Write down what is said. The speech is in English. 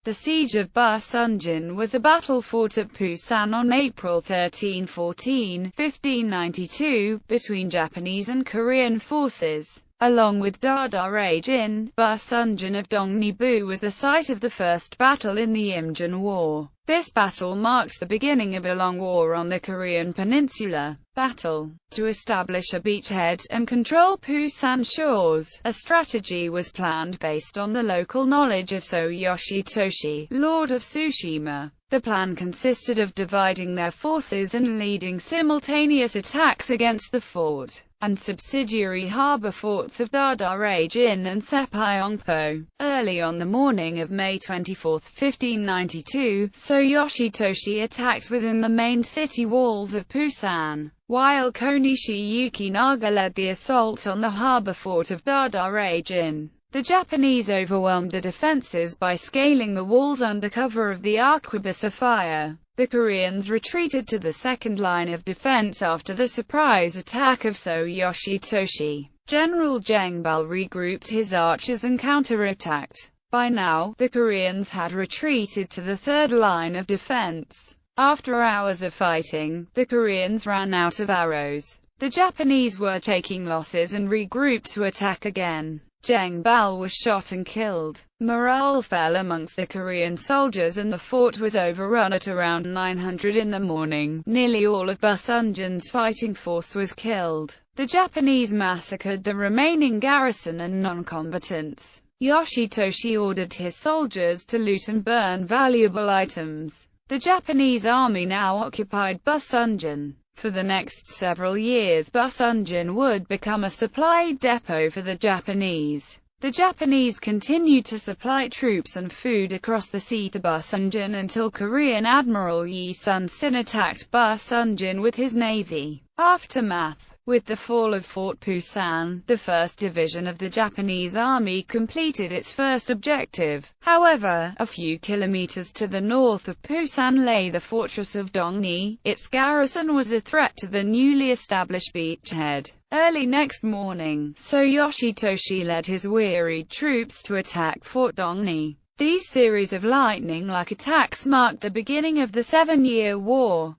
The Siege of Busanjin was a battle fought at Busan on April 13–14, 1592, between Japanese and Korean forces. Along with Dadaejin, Busanjin of Dongnae-bu was the site of the first battle in the Imjin War. This battle marked the beginning of a long war on the Korean peninsula. Battle. To establish a beachhead and control Busan shores, a strategy was planned based on the local knowledge of So Yoshitoshi, Lord of Tsushima. The plan consisted of dividing their forces and leading simultaneous attacks against the fort and subsidiary harbor forts of Dadaejin and Sepyeongpo. Early on the morning of May 24, 1592, So Yoshitoshi attacked within the main city walls of Busan, while Konishi Yukinaga led the assault on the harbor fort of Dadaejin. The Japanese overwhelmed the defenses by scaling the walls under cover of the arquebus of fire. The Koreans retreated to the second line of defense after the surprise attack of So Yoshitoshi. General Jengbal regrouped his archers and counterattacked. By now, the Koreans had retreated to the third line of defense. After hours of fighting, the Koreans ran out of arrows. The Japanese were taking losses and regrouped to attack again. Jengbal was shot and killed. Morale fell amongst the Korean soldiers and the fort was overrun at around 900 in the morning. Nearly all of Busanjin's fighting force was killed. The Japanese massacred the remaining garrison and non-combatants. Yoshitoshi ordered his soldiers to loot and burn valuable items. The Japanese army now occupied Busanjin. For the next several years, Busanjin would become a supply depot for the Japanese. The Japanese continued to supply troops and food across the sea to Busanjin until Korean Admiral Yi Sun-sin attacked Busanjin with his navy. Aftermath. With the fall of Fort Busan, the 1st Division of the Japanese Army completed its first objective. However, a few kilometers to the north of Busan lay the fortress of Dongnae. Its garrison was a threat to the newly established beachhead. Early next morning, So Yoshitoshi led his wearied troops to attack Fort Dongnae. These series of lightning-like attacks marked the beginning of the 7-Year War.